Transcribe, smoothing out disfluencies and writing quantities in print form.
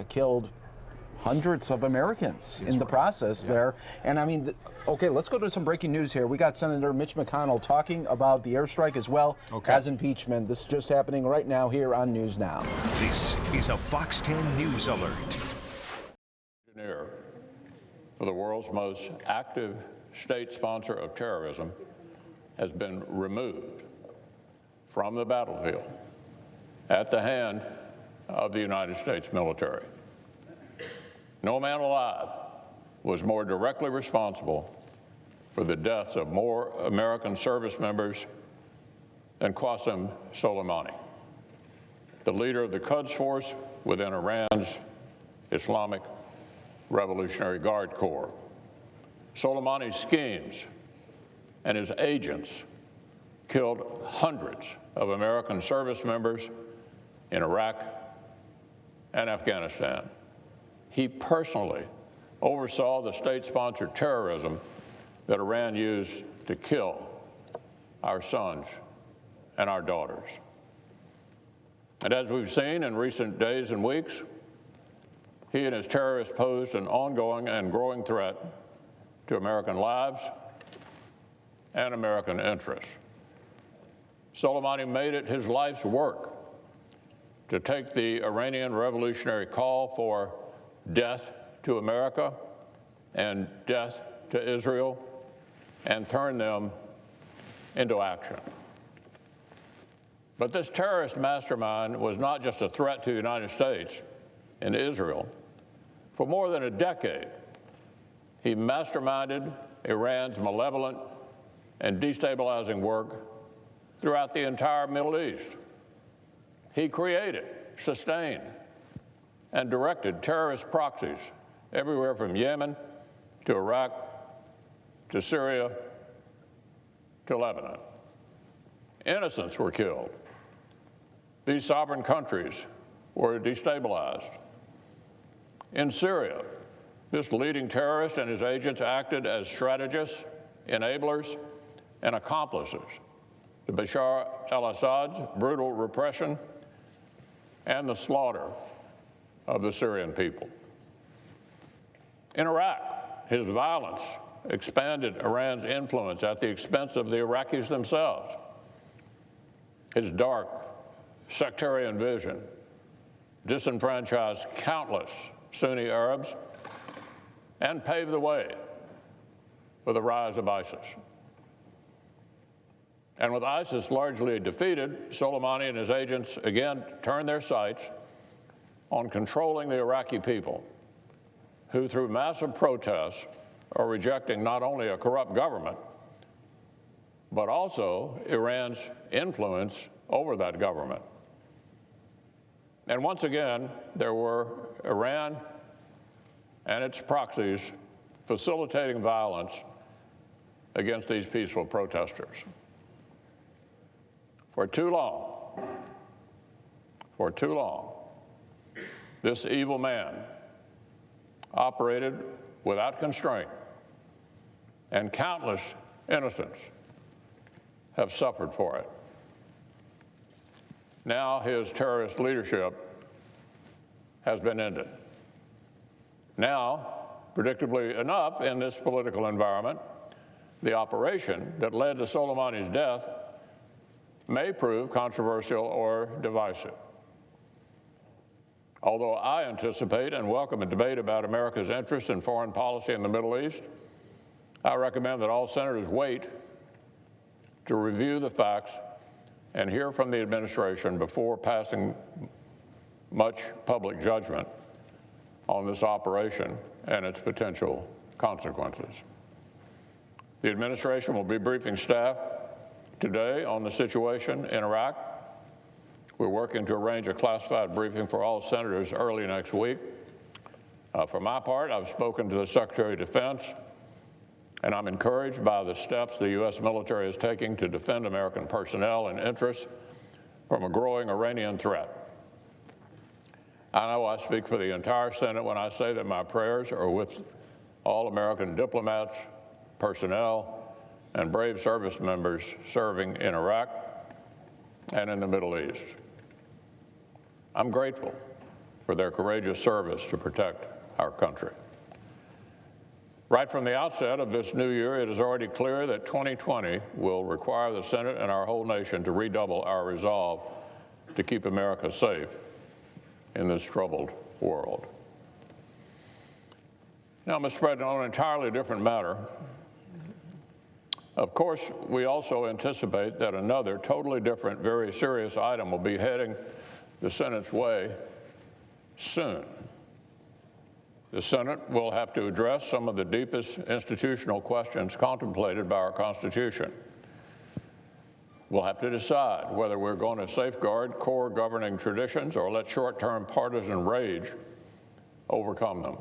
killed hundreds of Americans in the process there. And I mean, okay, let's go to some breaking news here. We got Senator Mitch McConnell talking about the airstrike as well as impeachment. This is just happening right now here on News Now. This is a Fox 10 News Alert. Engineer for the world's most active state sponsor of terrorism has been removed from the battlefield at the hand of the United States military. No man alive was more directly responsible for the deaths of more American service members than Qasem Soleimani, the leader of the Quds Force within Iran's Islamic Revolutionary Guard Corps. Soleimani's schemes and his agents killed hundreds of American service members in Iraq and Afghanistan. He personally oversaw the state-sponsored terrorism that Iran used to kill our sons and our daughters. And as we've seen in recent days and weeks, he and his terrorists posed an ongoing and growing threat to American lives and American interests. Soleimani made it his life's work to take the Iranian revolutionary call for death to America and death to Israel and turn them into action. But this terrorist mastermind was not just a threat to the United States and Israel. For more than a decade, he masterminded Iran's malevolent and destabilizing work throughout the entire Middle East. He created, sustained, and directed terrorist proxies everywhere from Yemen to Iraq to Syria to Lebanon. Innocents were killed. These sovereign countries were destabilized. In Syria, this leading terrorist and his agents acted as strategists, enablers, and accomplices to Bashar al-Assad's brutal repression and the slaughter of the Syrian people. In Iraq, his violence expanded Iran's influence at the expense of the Iraqis themselves. His dark, sectarian vision disenfranchised countless Sunni Arabs and paved the way for the rise of ISIS. And with ISIS largely defeated, Soleimani and his agents again turned their sights on controlling the Iraqi people, who through massive protests are rejecting not only a corrupt government, but also Iran's influence over that government. And once again, there were Iran and its proxies facilitating violence against these peaceful protesters. For too long, this evil man operated without constraint, and countless innocents have suffered for it. Now his terrorist leadership has been ended. Now, predictably enough, in this political environment, the operation that led to Soleimani's death may prove controversial or divisive. Although I anticipate and welcome a debate about America's interest in foreign policy in the Middle East, I recommend that all senators wait to review the facts and hear from the administration before passing much public judgment on this operation and its potential consequences. The administration will be briefing staff today on the situation in Iraq. We're working to arrange a classified briefing for all senators early next week. For my part, I've spoken to the Secretary of Defense, and I'm encouraged by the steps the U.S. military is taking to defend American personnel and interests from a growing Iranian threat. I know I speak for the entire Senate when I say that my prayers are with all American diplomats, personnel, and brave service members serving in Iraq and in the Middle East. I'm grateful for their courageous service to protect our country. Right from the outset of this new year, it is already clear that 2020 will require the Senate and our whole nation to redouble our resolve to keep America safe in this troubled world. Now, Mr. President, on an entirely different matter, of course, we also anticipate that another totally different, very serious item will be heading the Senate's way soon. The Senate will have to address some of the deepest institutional questions contemplated by our Constitution. We'll have to decide whether we're going to safeguard core governing traditions or let short-term partisan rage overcome them.